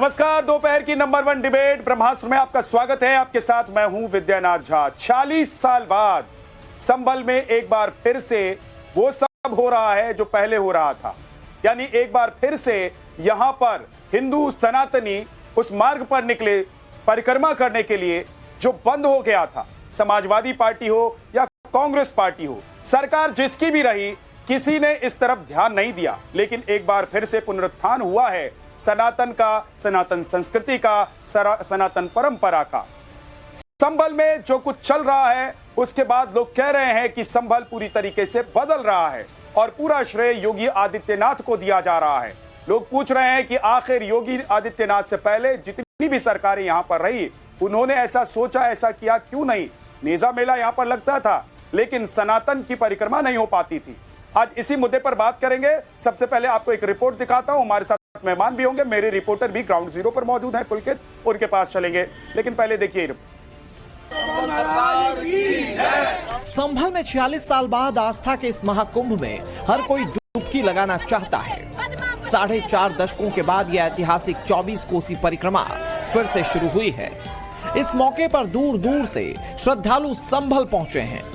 नमस्कार, दोपहर की नंबर 1 डिबेट ब्रह्मास्त्र में आपका स्वागत है। आपके साथ मैं हूं विद्यानाथ झा। 40 साल बाद संभल में एक बार फिर से वो सब हो रहा है जो पहले हो रहा था, यानी एक बार फिर से यहां पर हिंदू सनातनी उस मार्ग पर निकले परिक्रमा करने के लिए जो बंद हो गया था। समाजवादी पार्टी हो या कांग्रेस पार्टी हो, सरकार जिसकी भी रही, किसी ने इस तरफ ध्यान नहीं दिया। लेकिन एक बार फिर से पुनरुत्थान हुआ है सनातन का, सनातन संस्कृति का, सनातन परंपरा का। संभल में जो कुछ चल रहा है उसके बाद लोग कह रहे हैं कि संभल पूरी तरीके से बदल रहा है और पूरा श्रेय योगी आदित्यनाथ को दिया जा रहा है। लोग पूछ रहे हैं कि आखिर योगी आदित्यनाथ से पहले जितनी भी सरकारें यहां पर रही, उन्होंने ऐसा सोचा, ऐसा किया क्यों नहीं? नेजा मेला यहां पर लगता था लेकिन सनातन की परिक्रमा नहीं हो पाती थी। आज इसी मुद्दे पर बात करेंगे। सबसे पहले आपको एक रिपोर्ट दिखाता हूं। हमारे साथ मेहमान भी होंगे, मेरे रिपोर्टर भी ग्राउंड जीरो पर मौजूद हैं पुलकित, उनके पास चलेंगे। लेकिन पहले देखिए, संभल में 46 साल बाद आस्था के इस महाकुंभ में हर कोई डुबकी लगाना चाहता है। 4.5 दशकों के बाद यह ऐतिहासिक 24 कोसी परिक्रमा फिर से शुरू हुई है। इस मौके पर दूर दूर से श्रद्धालु संभल पहुंचे हैं।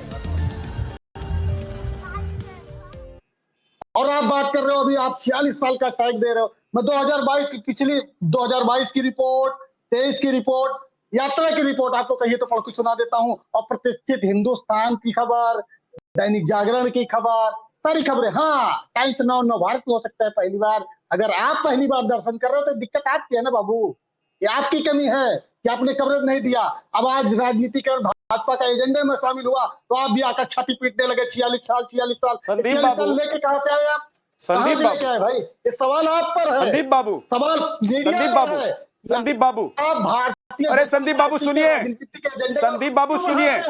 और आप बात कर रहे हो, अभी आप 46 साल का टैग दे रहे हो। मैं 2022 की पिछली 2022 की रिपोर्ट, 23 की रिपोर्ट, यात्रा की रिपोर्ट आपको कहिए तो पढ़ के सुना देता हूं। और प्रतिष्ठित हिंदुस्तान की खबर, दैनिक जागरण की खबर, सारी खबरें। हाँ, टाइम्स नाउ नवभारत हो सकता है पहली बार। अगर आप पहली बार दर्शन कर रहे हो तो दिक्कत आपकी है ना बाबू, ये आपकी कमी है कि आपने कवरेज नहीं दिया। अब आज राजनीतिकरण भाजपा का एजेंडे में शामिल हुआ तो आप भी आकर छाती पीटने लगे। 46 साल संदीप बाबू लेके कहां से आए आप? संदीप बाबू क्या है भाई, ये सवाल आप पर है। संदीप बाबू, सवाल संदीप बाबू, आप भारतीय, अरे संदीप बाबू सुनिए, संदीप बाबू सुनिए,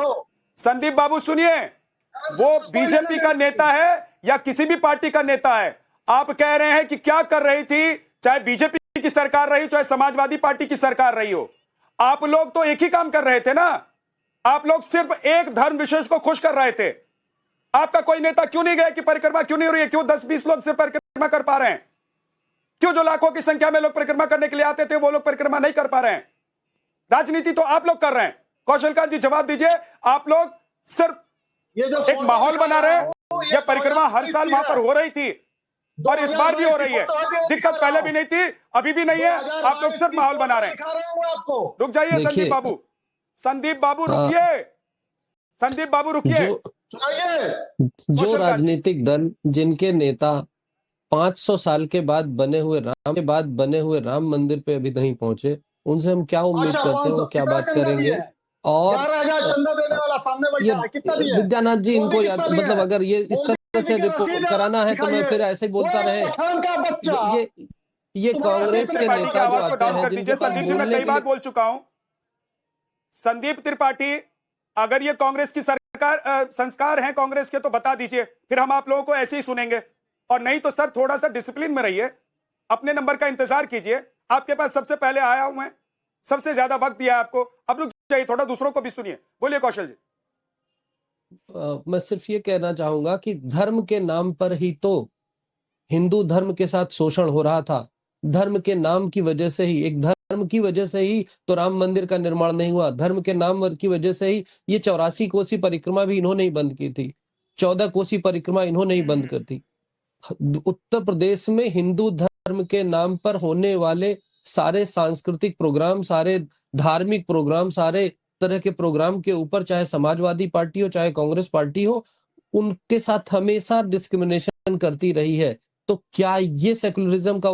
संदीप बाबू सुनिए। वो बीजेपी का नेता है या किसी भी पार्टी का नेता है? आप कह रहे हैं कि क्या कर रही थी, चाहे बीजेपी की सरकार रही, चाहे समाजवादी पार्टी की सरकार रही हो, आप लोग तो एक ही काम कर रहे थे ना। आप लोग सिर्फ एक धर्म विशेष को खुश कर रहे थे। आपका कोई नेता क्यों नहीं गया कि परिक्रमा क्यों नहीं हो रही है? क्यों 10-20 लोग सिर्फ परिक्रमा कर पा रहे हैं? क्यों जो लाखों की संख्या में लोग परिक्रमा करने के लिए आते थे वो लोग परिक्रमा नहीं कर पा रहे हैं? राजनीति तो आप लोग कर रहे हैं। कौशलकांत जी जवाब दीजिए, आप लोग सिर्फ ये जो एक माहौल बना रहे हैं। यह परिक्रमा हर साल वहां पर हो रही थी और इस बार भी हो रही है। दिक्कत पहले भी नहीं थी, अभी भी नहीं है। आप लोग सिर्फ माहौल बना रहे हैं। रुक जाइए संदीप बाबू, संदीप बाबू रुकिए, संदीप बाबू रुकिए। जो राजनीतिक दल जिनके नेता 500 साल के बाद बने हुए राम मंदिर पे अभी नहीं पहुंचे, उनसे हम क्या उम्मीद करते हैं, वो क्या बात करेंगे? और चंदा देने वाला सामने बैठा है, कितना दिया? विद्यानाथ जी, इनको याद, मतलब अगर ये इस तरह से रिपोर्ट कराना है तो मैं फिर ऐसे ही बोलता रहे। ये कांग्रेस के नेता जो आते हैं, जिनके पास मैं कई बार बोल चुका हूं, संदीप त्रिपाठी, अगर ये कांग्रेस की सरकार संस्कार हैं कांग्रेस के तो बता दीजिए, फिर हम आप लोगों को ऐसे ही सुनेंगे। और नहीं तो सर थोड़ा सा डिसिप्लिन में रहिए, अपने नंबर का इंतजार कीजिए। आपके पास सबसे पहले आया हूं मैं, सबसे ज्यादा वक्त दिया आपको। अब रुक जाइए, थोड़ा दूसरों को भी सुनिए। बोलिए कौशल जी। मैं सिर्फ ये कहना चाहूंगा कि धर्म के नाम पर ही तो हिंदू धर्म के साथ शोषण हो रहा था। धर्म के नाम की वजह से ही, एक धर्म की वजह से ही तो राम मंदिर का निर्माण नहीं हुआ। धर्म के नाम की वजह से ही ये 84 कोसी परिक्रमा भी इन्होंने ही बंद की थी। 14 कोसी परिक्रमा इन्होंने ही बंद कर दी। उत्तर प्रदेश में हिंदू धर्म के नाम पर होने वाले सारे सांस्कृतिक प्रोग्राम, सारे धार्मिक प्रोग्राम, सारे तरह के प्रोग्राम के ऊपर, चाहे समाजवादी पार्टी हो चाहे कांग्रेस पार्टी हो, उनके साथ हमेशा डिस्क्रिमिनेशन करती रही है। तो क्या ये सेकुलरिज्म का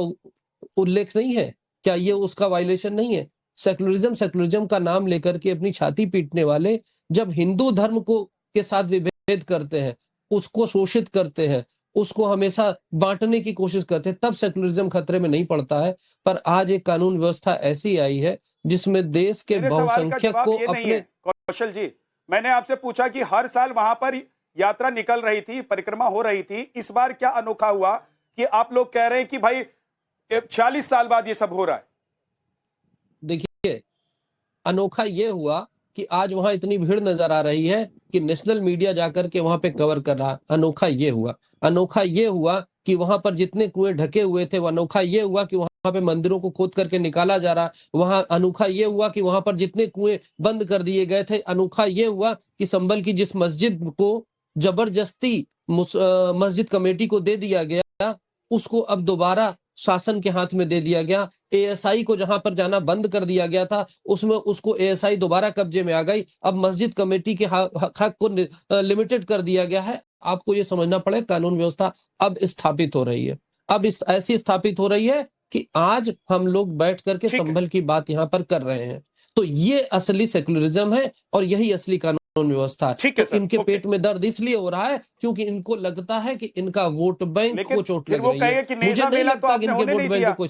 उल्लेख नहीं है? क्या ये उसका वायलेशन नहीं है? सेकुलरिज्म का नाम लेकर के अपनी छाती पीटने वाले जब हिंदू धर्म को के साथ विभेद करते हैं, उसको शोषित करते हैं, उसको हमेशा बांटने की कोशिश करते हैं, तब सेकुलरिज्म खतरे में नहीं पड़ता है। पर आज एक कानून व्यवस्था ऐसी आई है जिसमें देश के बहुसंख्यक को अपने। कौशल जी, मैंने आपसे पूछा कि हर साल वहां पर यात्रा निकल रही थी, परिक्रमा हो रही थी, इस बार क्या अनोखा हुआ कि आप लोग कह रहे हैं कि भाई 40 साल बाद ये सब हो रहा है? देखिए, अनोखा ये हुआ कि आज वहां इतनी भीड़ नजर आ रही है कि नेशनल मीडिया जाकर के वहां पे कवर कर रहा। अनोखा ये हुआ कि वहां पर जितने कुएं ढके हुए थे, वो अनोखा ये हुआ कि वहां वहां पे मंदिरों को खोद करके निकाला जा रहा। वहां अनोखा ये हुआ कि वहां पर जितने कुएं बंद कर दिए गए थे, अनोखा ये हुआ कि संभल की जिस मस्जिद को जबरदस्ती मस्जिद कमेटी को दे दिया गया, उसको अब दोबारा शासन के हाथ में दे दिया गया। एएसआई को जहां पर जाना बंद कर दिया गया था, उसमें उसको एएसआई दोबारा कब्जे में आ गई। अब मस्जिद कमेटी के हक को लिमिटेड कर दिया गया है। आपको ये समझना पड़े, कानून व्यवस्था अब स्थापित हो रही है, अब ऐसी स्थापित हो रही है कि आज हम लोग बैठ करके संभल की बात यहाँ पर कर रहे हैं। तो ये असली सेक्युलरिज्म है और यही असली कानून व्यवस्था है। तो इनके पेट में दर्द इसलिए हो रहा है क्योंकि इनको लगता है कि इनका वोट बैंक को चोट लग रही है। मुझे नहीं लगता कि इनके वोट बैंक को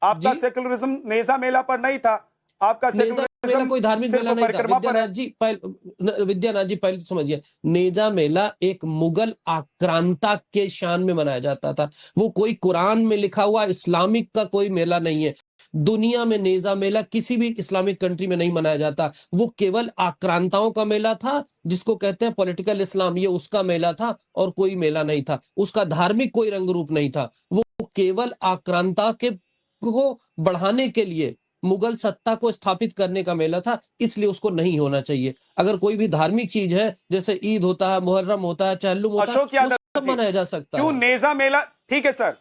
आपका सेक्युलरिज्म नेजा मेला पर नहीं था, आपका मेला कोई धार्मिक मेला नहीं था। विद्यानाथ जी पहले समझिए, नेजा मेला एक मुगल आक्रांता के शान में मनाया जाता था। वो कोई कुरान में लिखा हुआ इस्लामिक का कोई मेला नहीं है। दुनिया में नेजा मेला किसी भी इस्लामिक कंट्री में नहीं मनाया जाता। वो केवल आक्रांताओं का मेला था, जिसको कहते हैं पॉलिटिकल इस्लाम, ये उसका मेला था और कोई मेला नहीं था। उसका धार्मिक कोई रंग रूप नहीं था। वो केवल आक्रांता को बढ़ाने के लिए, मुगल सत्ता को स्थापित करने का मेला था, इसलिए उसको नहीं होना चाहिए। अगर कोई भी धार्मिक चीज है, जैसे ईद होता है, मुहर्रम होता है, चहल्लुम होता है, वो सब मनाया जा सकता है। क्यों नेजा मेला, ठीक है सर,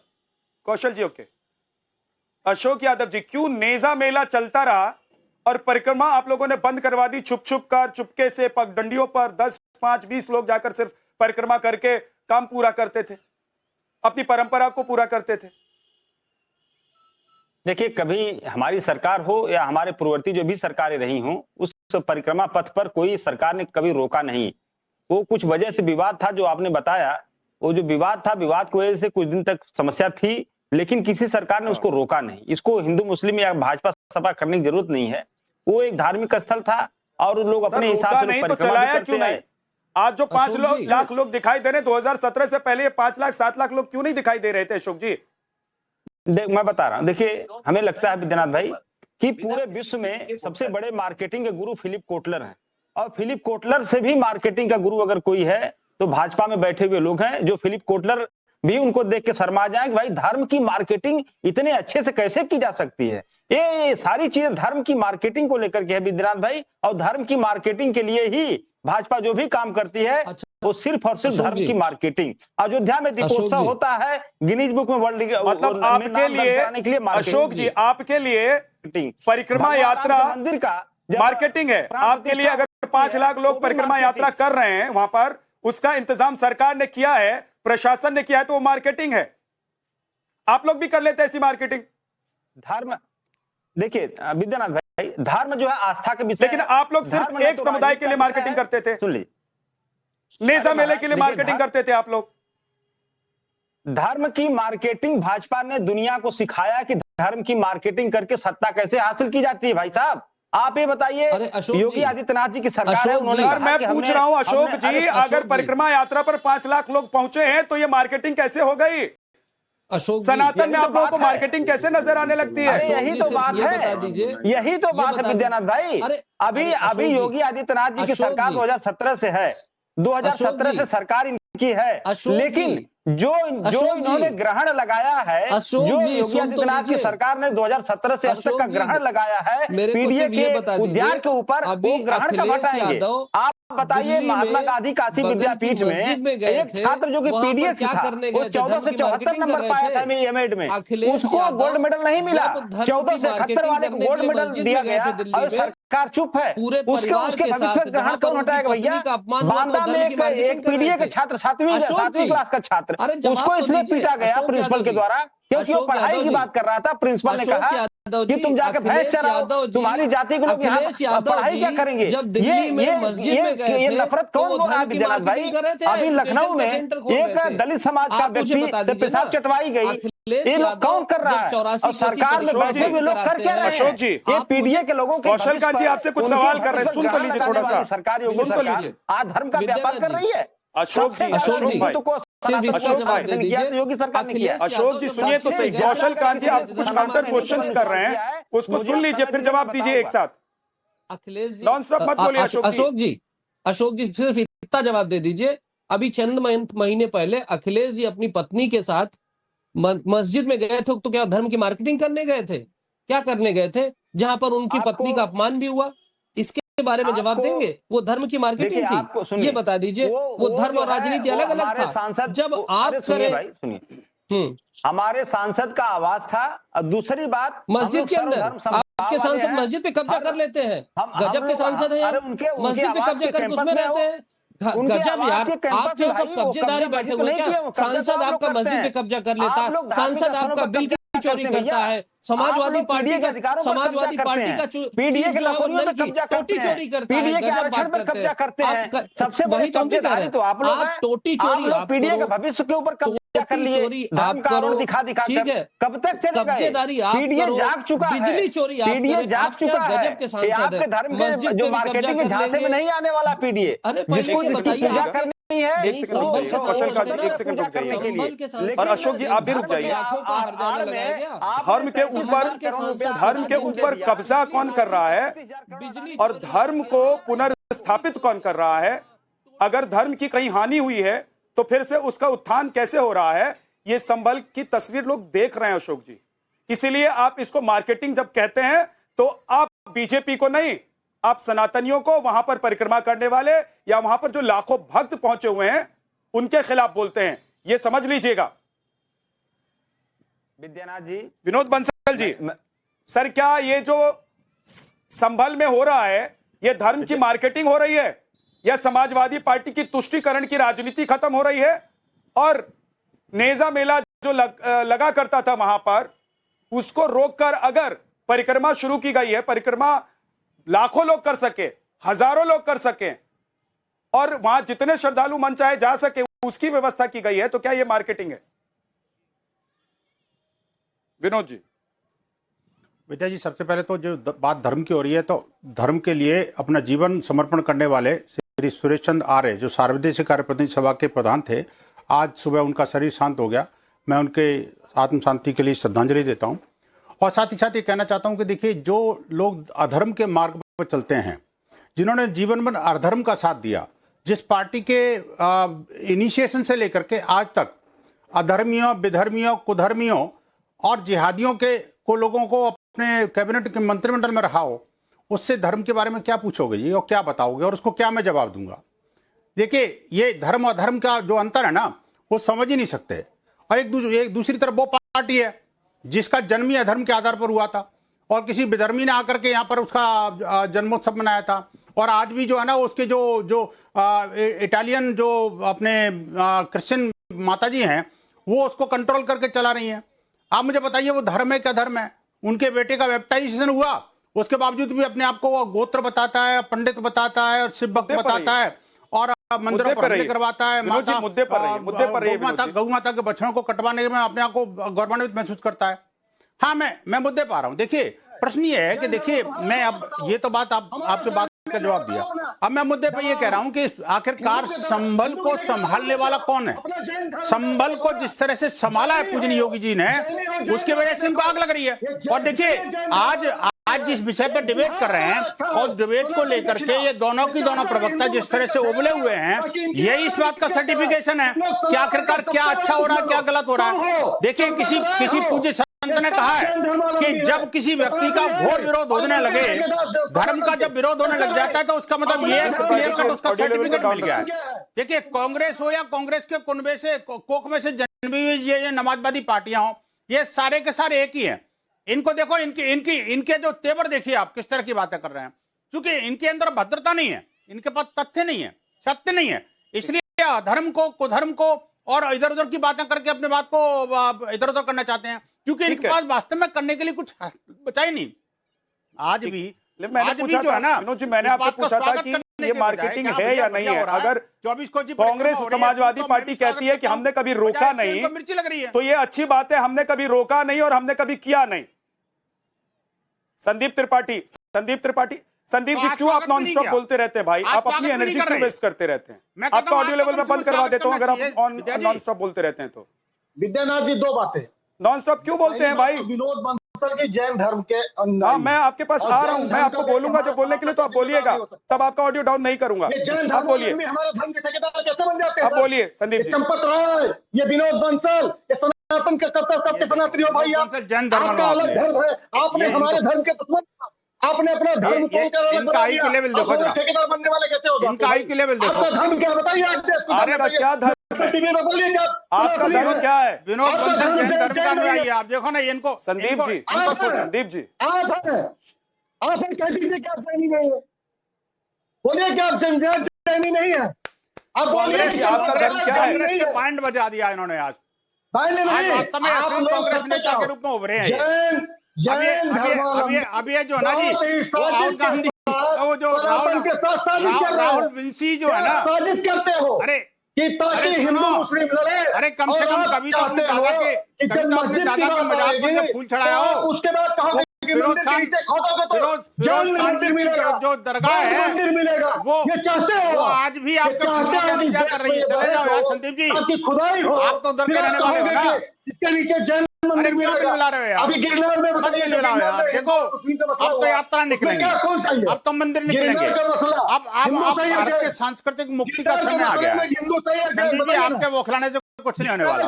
कौशल जी ओके, अशोक यादव जी, क्यों नेजा मेला चलता रहा और परिक्रमा आप लोगों ने बंद करवा दी? छुप छुप कर, चुपके से पगडंडियों पर 10, 5, 20 लोग जाकर सिर्फ परिक्रमा करके काम पूरा करते थे, अपनी परंपरा को पूरा करते थे। देखिए, कभी हमारी सरकार हो या हमारे पूर्ववर्ती जो भी सरकारें रही हों, उस परिक्रमा पथ पर कोई सरकार ने कभी रोका नहीं। वो कुछ वजह से विवाद था जो आपने बताया, वो जो विवाद था, विवाद की वजह से कुछ दिन तक समस्या थी, लेकिन किसी सरकार ने उसको रोका नहीं। इसको हिंदू मुस्लिम या भाजपा सपा करने की जरूरत नहीं है। वो एक धार्मिक स्थल था और लोग अपने हिसाब से परिक्रमा करते हैं। आज जो 5 लाख लोग दिखाई दे रहे हैं, 2017 से पहले 5 लाख 7 लाख लोग क्यों नहीं दिखाई दे रहे थे अशोक जी? मैं बता रहा हूं, देखिए, हमें लगता है विद्यानाथ भाई कि पूरे विश्व में सबसे बड़े मार्केटिंग के गुरु फिलिप कोटलर हैं, और फिलिप कोटलर से भी मार्केटिंग का गुरु अगर कोई है तो भाजपा में बैठे हुए लोग हैं, जो फिलिप कोटलर भी उनको देख के शर्मा जाए कि भाई धर्म की मार्केटिंग इतने अच्छे से कैसे की जा सकती है। ये सारी चीजें धर्म की मार्केटिंग को लेकर के है विद्यानाथ भाई, और धर्म की मार्केटिंग के लिए ही भाजपा जो भी काम करती है वो सिर्फ और सिर्फ धर्म की मार्केटिंग। अयोध्या में दीपोत्सव होता है, गिनीज बुक में वर्ल्ड मतलब आपके लिए अशोक जी, आपके लिए परिक्रमा यात्रा मंदिर का मार्केटिंग है। आपके लिए अगर 5 लाख लोग परिक्रमा यात्रा कर रहे हैं, वहां पर उसका इंतजाम सरकार ने किया है, प्रशासन ने किया है, तो वो मार्केटिंग है। आप लोग भी कर लेते हैं ऐसी मार्केटिंग। धर्म, देखिए विद्यानाथ भाई, धर्म जो है आस्था के विषय, लेकिन आप लोग सिर्फ एक समुदाय के लिए मार्केटिंग करते थे। सुन लीजिए, नेजा मेले के लिए मार्केटिंग करते थे आप लोग। धर्म की मार्केटिंग भाजपा ने दुनिया को सिखाया कि धर्म की मार्केटिंग करके सत्ता कैसे हासिल की जाती है। भाई साहब, आप ये बताइए, योगी आदित्यनाथ जी की सरकार है, उन्होंने कहा मैं पूछ रहा हूं अशोक जी, अगर परिक्रमा यात्रा पर 5 लाख लोग पहुंचे हैं तो ये मार्केटिंग कैसे हो गई? अशोक, सनातन में आप लोगों को मार्केटिंग कैसे नजर आने लगती है? यही तो बात है, यही तो बात है विद्यानाथ भाई। अभी योगी आदित्यनाथ जी की सरकार 2017 से है, 2017 से सरकार इनकी है, लेकिन जो इन्होंने ग्रहण लगाया है, जो योगी आदित्यनाथ की सरकार ने 2017 से अब तक का ग्रहण लगाया है पीडीए के उद्यान के ऊपर, वो ग्रहण कब हटाएंगे? आप बताइए, महात्मा गांधी काशी विद्यापीठ में एक छात्र जो कि पीडीए से था, वो 14 से 74 नंबर पाया था एमएड में, उसको गोल्ड मेडल नहीं मिला। 14 से 71 वाले को गोल्ड मेडल दिया गया और सरकार चुप है। उसके भविष्य ग्रहण कौन हटाएगा भैया? बांदा में एक पीडीए का छात्र, 7वीं क्लास का छात्र, उसको इसलिए पीटा गया प्रिंसिपल के द्वारा क्योंकि वो पढ़ाई की बात कर रहा था। प्रिंसिपल ने कहा कि तुम जाके भैंस चराओ, तुम्हारी जाति के लोग यहाँ पढ़ाई क्या करेंगे? ये नफरत कौन बोल रहा है विद्यानाथ भाई? अभी लखनऊ में एक दलित समाज का व्यक्ति पेशाब चटवाई गई, ये लोग कौन कर रहा है? और सरकार में बैठे हुए लोग कर क्या रहे हैं? अशोक जी, ये पीडीए के लोगों के कौशल का जी आपसे कुछ सवाल कर रहे हैं, सुन तो लीजिए थोड़ा सा। सरकार योगी सरकार आज धर्म का व्यापार कर रही है। अशोक जी, योगी सरकार ने किया। अशोक जी सुनिए तो सही, कौशल कांति आप कुछ काउंटर क्वेश्चंस कर रहे हैं, उसको सुन लीजिए फिर जवाब दीजिए एक साथ। अखिलेश जी, नॉन स्टॉप मत बोलिए अशोक जी सिर्फ इतना जवाब दे दीजिए। अभी चंद महीने पहले अखिलेश जी अपनी पत्नी के साथ मस्जिद में गए थे तो क्या धर्म की मार्केटिंग करने गए थे? क्या करने गए थे? जहां पर उनकी पत्नी का अपमान भी हुआ, इसके बारे में जवाब देंगे? वो धर्म की मार्केटिंग थी, ये बता दीजिए। वो धर्म और राजनीति अलग अलग था। सांसद जब आप सुनिए, हमारे सांसद का आवाज था। और दूसरी बात, मस्जिद के अंदर आपके सांसद मस्जिद पे कब्जा कर लेते हैं। गजब के सांसद हैं, मस्जिद पे कब्जा करके उसमें रहते हैं। गजब यार, आप जो सब कब्जेदारी बैठे हुए क्या? सांसद आपका मस्जिद पे कब्जा कर लेता, सांसद आपका बिल की चोरी करता है, समाजवादी पार्टी का टोटी चोरी करता है। सबसे बड़ी कब्जेदारी तो आप लोग हैं। टोटी चोरी पीडीए के भविष्य के ऊपर कब्जा कर लिए, धर्म का आरोप दिखा ठीक है। कब तक चलेगा? कब्जेदारी आप करो, जाग चुका है, बिजली चोरी आप पीडीए जाग चुका है। गजब के सांसद आपके हैं। धर्म के जो मार्केटिंग के झांसे में नहीं आने वाला पीडीए। अरे पहले बताइए, पूजा करनी है। एक सेकंड रुक जाइए। और अशोक जी आप भी रुक जाइए। धर्म के ऊपर कब्जा कौन कर रहा है और धर्म को पुनर्स्थापित कौन कर रहा है? अगर धर्म की कहीं हानि हुई है तो फिर से उसका उत्थान कैसे हो रहा है? ये संभल की तस्वीर लोग देख रहे हैं अशोक जी। इसीलिए आप इसको मार्केटिंग जब कहते हैं तो आप बीजेपी को नहीं, आप सनातनियों को, वहां पर परिक्रमा करने वाले या वहां पर जो लाखों भक्त पहुंचे हुए हैं उनके खिलाफ बोलते हैं। ये समझ लीजिएगा। विद्यानाथ जी, विनोद बंसल जी, सर क्या ये जो संभल में हो रहा है ये धर्म की मार्केटिंग हो रही है या समाजवादी पार्टी की तुष्टीकरण की राजनीति खत्म हो रही है? और नेजा मेला जो लगा करता था वहां पर, उसको रोककर अगर परिक्रमा शुरू की गई है, परिक्रमा लाखों लोग कर सके, हजारों लोग कर सके और वहां जितने श्रद्धालु मन चाहे जा सके, उसकी व्यवस्था की गई है, तो क्या यह मार्केटिंग है? विनोद जी। विद्या जी, सबसे पहले तो जो बात धर्म की हो रही है, तो धर्म के लिए अपना जीवन समर्पण करने वाले श्री सुरेश चंद्र आर्य जो सार्वदेशिक कार्य प्रतिनिधि सभा के प्रधान थे, आज सुबह उनका शरीर शांत हो गया। मैं उनके आत्म शांति के लिए श्रद्धांजलि देता हूं। और साथ ही साथ ये कहना चाहता हूं कि देखिए, जो लोग अधर्म के मार्ग पर चलते हैं, जिन्होंने जीवन भर अधर्म का साथ दिया, जिस पार्टी के इनिशिएशन से लेकर के आज तक अधर्मियों, विधर्मियों, कुधर्मियों और जिहादियों को लोगों को अपने कैबिनेट के मंत्रिमंडल में रहा हो, उससे धर्म के बारे में क्या पूछोगे जी, और क्या बताओगे, और उसको क्या मैं जवाब दूंगा? देखिए, ये धर्म और धर्म का जो अंतर है ना, वो समझ ही नहीं सकते। और एक दूसरी तरफ वो पार्टी है जिसका जन्म ही अधर्म के आधार पर हुआ था और किसी विधर्मी ने आकर के यहाँ पर उसका जन्मोत्सव मनाया था। और आज भी जो है ना, उसके जो इटालियन जो अपने क्रिश्चियन माता जी हैं, वो उसको कंट्रोल करके चला रही हैं। आप मुझे बताइए, वो धर्म है क्या धर्म है? उनके बेटे का बैप्टाइजेशन हुआ, उसके बावजूद भी अपने आप को वो गोत्र बताता है, पंडित बताता है और शिव भक्त बताता है और मंदिरों पर हमले करवाता है। गौ माता के बछड़ों को कटवाने में अपने आप को गौरवान्वित महसूस करता है। हाँ, मैं मुद्दे पर आ रहा हूँ। देखिए, प्रश्न ये है कि देखिए, मैं अब ये तो बात आपके बात का जवाब दिया, अब मैं मुद्दे पे ये कह रहा हूं कि आखिरकार संभल को संभालने वाला कौन है? संभल को जिस तरह से संभाला है पूजनीय योगी जी ने, उसकी वजह से इनको आग लग रही है। और देखिए, आज जिस विषय पर डिबेट कर रहे हैं, और डिबेट को लेकर के ये दोनों प्रवक्ता जिस तरह से उबले हुए हैं, यही इस बात का सर्टिफिकेशन है कि आखिरकार क्या अच्छा हो रहा है, क्या गलत हो रहा है। देखिए, किसी पूज्य संत ने कहा है कि जब किसी व्यक्ति का घोर विरोध होने लगे, धर्म का जब विरोध होने लग जाता है, तो उसका मतलब ये क्लियर कट उसका सर्टिफिकेट मिल गया है। देखिए, कांग्रेस हो या कांग्रेस के कुनबे से, कोख में से जन्मी हुई ये समाजवादी पार्टियां हो, ये सारे के सारे एक ही हैं। इनको देखो, इनके जो तेवर देखिए आप, किस तरह की बातें कर रहे हैं, क्योंकि इनके अंदर भद्रता नहीं है, इनके पास तथ्य नहीं है, सत्य नहीं है। इसलिए अधर्म को, कुधर्म को और इधर उधर की बातें करके अपने बात को इधर उधर करना चाहते हैं, क्योंकि इनके पास वास्तव में करने के लिए कुछ बचा ही नहीं। आज भी जो है ना, विनोद जी, मैंने आपसे पूछा था कि ये मार्केटिंग है या नहीं है। अगर कांग्रेस समाजवादी पार्टी कहती है कि हमने कभी रोका नहीं, मिर्ची लग रही है, तो ये अच्छी बात है, हमने कभी रोका नहीं और हमने कभी किया नहीं। संदीप त्रिपाठी, संदीप जी, क्यों आप नॉन स्टॉप बोलते रहते हैं भाई? आप अपनी एनर्जी क्यों वेस्ट करते रहते हैं? आपका ऑडियो लेवल में बंद करवा देता हूं अगर आप नॉन स्टॉप बोलते रहते हैं तो। विद्यानाथ जी, दो बातें। नॉन स्टॉप क्यों बोलते हैं भाई? विनोद बंसल जी जैन धर्म के हाँ, मैं आपके पास आ रहा हूँ, मैं आपको बोलूंगा जब बोलने के लिए, तो आप बोलिएगा, तब आपका ऑडियो डाउन नहीं करूंगा। आप बोलिए, हमारे धर्म के ठेकेदार कैसे बन जाते हैं? आप बोलिए संदीप जी। चंपत राय, ये विनोद बंसल, सनातन का कब के सनातनी हो भाई आप? जैन धर्म आपका अलग धर्म है, आपने हमारे धर्म के दुश्मन, आपने अपना धर्म तोड़कर अलग बना दिया। ठेकेदार बनने वाले कैसे हो? इनका आई की लेवल देखो। आपका धर्म क्या बताइए? आपका क्या धर्म है? टीवी में बोलिए क्या आपका धर्म क्या है? विनोद बंसल जैन धर्म का अनुयायी है। आप देखो ना इनको। संदीप जी, संदीप जी, आप कह दीजिए क्या जैनी नहीं है? बोलिए क्या आप जैनी नहीं है? आप बोलिए कि आपका धर्म क्या है? कांग्रेस के पॉइंट बजा दिया इन्होंने आज। नहीं, वास्तव में कांग्रेस नेता के रूप में उभरे हैं। अभी ये जो है ना जी, राहुल गांधी, वो जो राहुल विंसी जो है ना, साजिश करते हो अरे कि ताकि हिंदू मुस्लिम लड़े। अरे कम से कम कभी तो अपने दादा के मजाक पर जब फूल चढ़ाया हो। उसके बाद कहा फिरोज खान जो दरगाह है वो चाहते हो, आज भी आपके पूजा कर रही है। चले जाओ यार संदीप जी, आपकी खुदाई हो, आप तो उधर के रहने वाले हो ना। इसके नीचे जैन मंदिर मिला रहे हो यार? अभी गिरनार में बताइए यार, देखो अब तो यात्रा निकलेंगे, अब तो मंदिर निकलेंगे। अब भारत के सांस्कृतिक मुक्ति का समय आ गया है संदीप जी। आपके बौखलाने से कुछ नहीं होने वाला।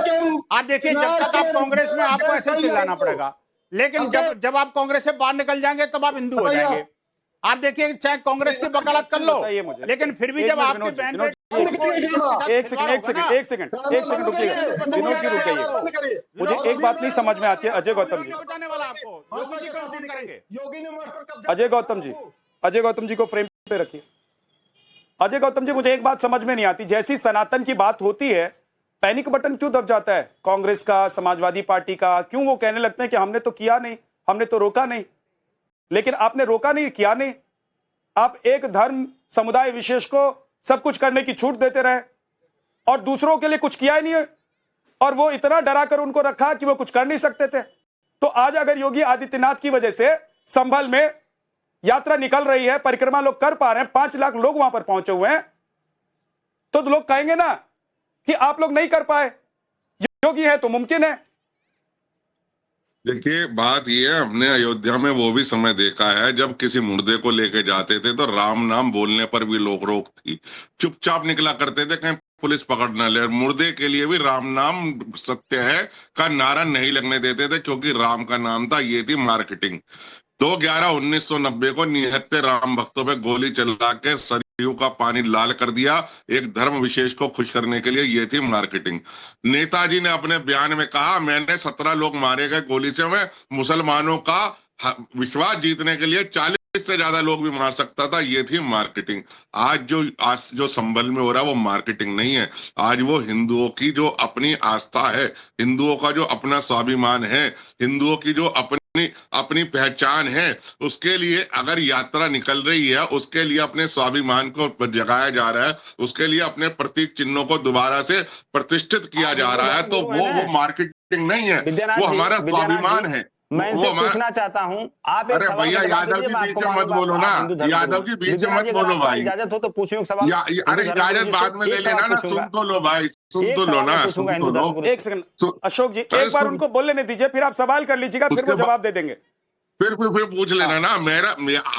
आज देखिए, जब तक आप कांग्रेस में, आपको ऐसे चिल्लाना पड़ेगा, लेकिन जब आप कांग्रेस से बाहर निकल जाएंगे तब आप हिंदू हो जाएंगे। आप देखिए, चाहे कांग्रेस की वकालत कर लो, लेकिन फिर भी जब आपके बहन एक सेकंड रुकिएगा, विनोद जी रुक जाइए। मुझे एक बात नहीं समझ में आती है अजय गौतम जी। अजय गौतम जी को फ्रेम पे रखिए। अजय गौतम जी, मुझे एक बात समझ में नहीं आती, जैसी सनातन की बात होती है पैनिक बटन क्यों दब जाता है कांग्रेस का, समाजवादी पार्टी का? क्यों वो कहने लगते हैं कि हमने तो किया नहीं, हमने तो रोका नहीं? लेकिन आपने रोका नहीं, किया नहीं। आप एक धर्म समुदाय विशेष को सब कुछ करने की छूट देते रहे और दूसरों के लिए कुछ किया ही नहीं है, और वो इतना डरा कर उनको रखा कि वो कुछ कर नहीं सकते थे। तो आज अगर योगी आदित्यनाथ की वजह से संभल में यात्रा निकल रही है, परिक्रमा लोग कर पा रहे हैं, 5 लाख लोग वहां पर पहुंचे हुए हैं, तो लोग कहेंगे ना कि आप लोग नहीं कर पाए, योगी है तो मुमकिन है। देखिए, बात यह है, हमने अयोध्या में वो भी समय देखा है जब किसी मुर्दे को लेके जाते थे तो राम नाम बोलने पर भी लोग रोक थी, चुपचाप निकला करते थे, कहीं पुलिस पकड़ न ले। मुर्दे के लिए भी राम नाम सत्य है का नारा नहीं लगने देते थे, क्योंकि राम का नाम था, ये थी मार्केटिंग। 2/11/1990 को निहत्थे राम भक्तों पे गोली चला के सरयू का पानी लाल कर दिया, एक धर्म विशेष को खुश करने के लिए। ये थी मार्केटिंग। नेताजी ने अपने बयान में कहा, मैंने 17 लोग मारे गए गोली से, मैं मुसलमानों का विश्वास जीतने के लिए 40 से ज्यादा लोग भी मार सकता था। ये थी मार्केटिंग। आज जो संभल में हो रहा है वो मार्केटिंग नहीं है। आज वो हिंदुओं की जो अपनी आस्था है, हिंदुओं का जो अपना स्वाभिमान है, हिंदुओं की जो अपनी पहचान है, उसके लिए अगर यात्रा निकल रही है, उसके लिए अपने स्वाभिमान को जगाया जा रहा है, उसके लिए अपने प्रतीक चिन्हों को दोबारा से प्रतिष्ठित किया जा रहा है, तो वो मार्केटिंग नहीं है, वो हमारा स्वाभिमान है। मैं इनसे पूछना चाहता हूँ, आप अरे भैया, यादव जी बीच में मत बोलो ना, यादव जी बीच में मत बोलो भाई। इजाजत हो तो पूछूं एक सवाल। अरे इजाजत बाद में ले लेना ना, सुन तो लो भाई, सुन तो लो ना, सुन तो लो। एक सेकंड अशोक जी, एक बार उनको बोल लेने दीजिए, फिर आप सवाल कर लीजिएगा, फिर वो जवाब दे देंगे। फिर पूछ लेना ना।